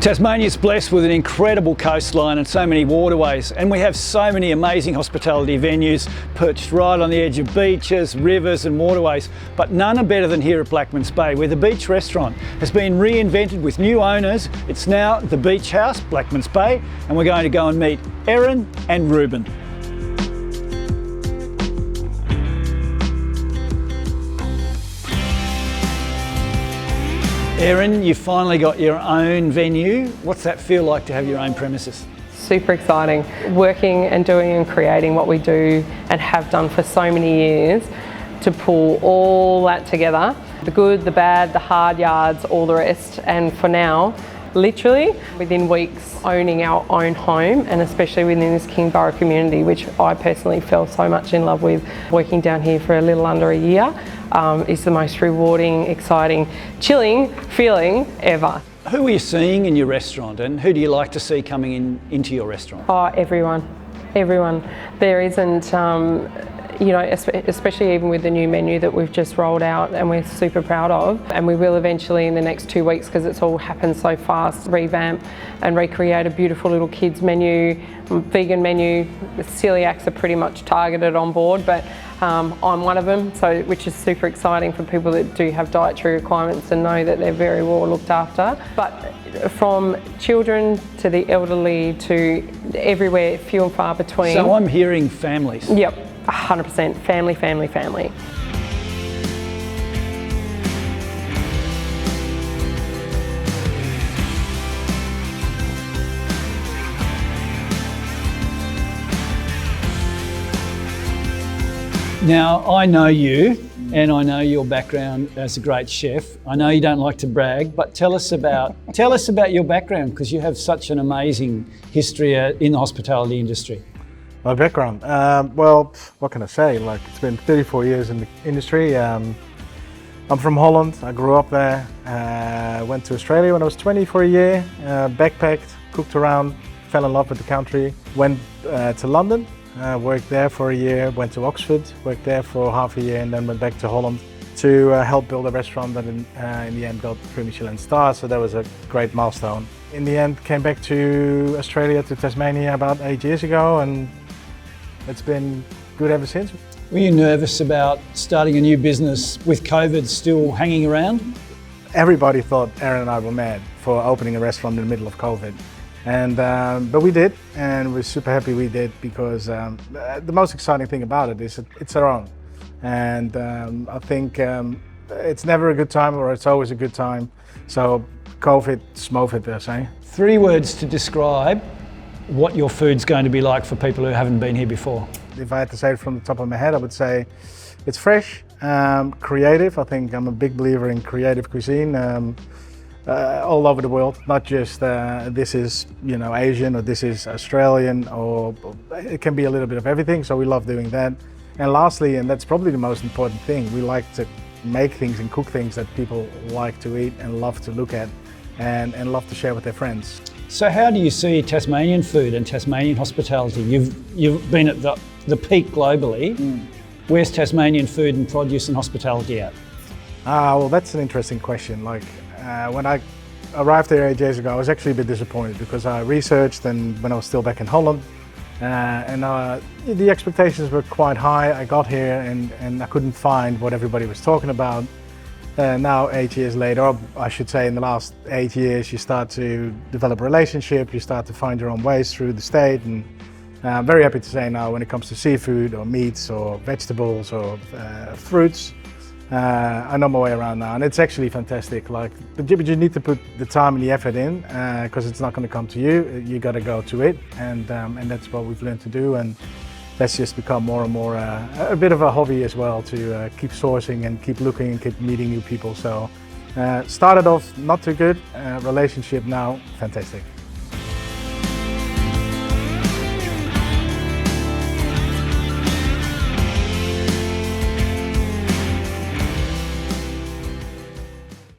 Tasmania's blessed with an incredible coastline and so many waterways, and we have so many amazing hospitality venues perched right on the edge of beaches, rivers and waterways, but none are better than here at Blackmans Bay, where the Beach Restaurant has been reinvented with new owners. It's now the Beach House, Blackmans Bay, and we're going to go and meet Erin and Ruben. Erin, you finally got your own venue. What's that feel like to have your own premises? Super exciting. Working and doing and creating what we do and have done for so many years, to pull all that together, the good, the bad, the hard yards, all the rest, and for now, literally within weeks, owning our own home, and especially within this Kingborough community, which I personally fell so much in love with. Working down here for a little under a year is the most rewarding, exciting, chilling feeling ever. Who are you seeing in your restaurant, and who do you like to see coming into your restaurant? Oh, everyone. There isn't, especially even with the new menu that we've just rolled out and we're super proud of, and we will eventually in the next 2 weeks, because it's all happened so fast, revamp and recreate a beautiful little kids menu, vegan menu. The celiacs are pretty much targeted on board, but I'm one of them, which is super exciting for people that do have dietary requirements and know that they're very well looked after. But from children to the elderly to everywhere, few and far between. So I'm hearing families. Yep, 100%. Family. Now, I know you, and I know your background as a great chef. I know you don't like to brag, but tell us about your background, because you have such an amazing history in the hospitality industry. My background? Well, what can I say? Like, it's been 34 years in the industry. I'm from Holland. I grew up there. Went to Australia when I was 20 for a year. Backpacked, cooked around, fell in love with the country. Went to London. Worked there for a year, went to Oxford, worked there for half a year, and then went back to Holland to help build a restaurant that in the end got 3 Michelin stars, so that was a great milestone. In the end, came back to Australia, to Tasmania about 8 years ago, and it's been good ever since. Were you nervous about starting a new business with COVID still hanging around? Everybody thought Erin and I were mad for opening a restaurant in the middle of COVID. But we did, and we're super happy we did, because the most exciting thing about it is it's our own. And I think it's never a good time, or it's always a good time. So COVID smove it, I say. 3 words to describe what your food's going to be like for people who haven't been here before. If I had to say it from the top of my head, I would say it's fresh, creative. I think I'm a big believer in creative cuisine. All over the world, not just this is Asian or this is Australian, or it can be a little bit of everything, so we love doing that. And lastly, and that's probably the most important thing, we like to make things and cook things that people like to eat and love to look at and love to share with their friends. So how do you see Tasmanian food and Tasmanian hospitality? You've been at the peak globally. Where's Tasmanian food and produce and hospitality at? Well, that's an interesting question. When I arrived there 8 years ago, I was actually a bit disappointed, because I researched, and when I was still back in Holland, and the expectations were quite high. I got here and I couldn't find what everybody was talking about. Now 8 years later, or I should say in the last 8 years, you start to develop a relationship, you start to find your own ways through the state, and I'm very happy to say now when it comes to seafood or meats or vegetables or fruits, I know my way around now, and it's actually fantastic. But you need to put the time and the effort in, because it's not going to come to you. You got to go to it, and that's what we've learned to do. And that's just become more and more a bit of a hobby as well, to keep sourcing and keep looking and keep meeting new people. So started off not too good, relationship now fantastic.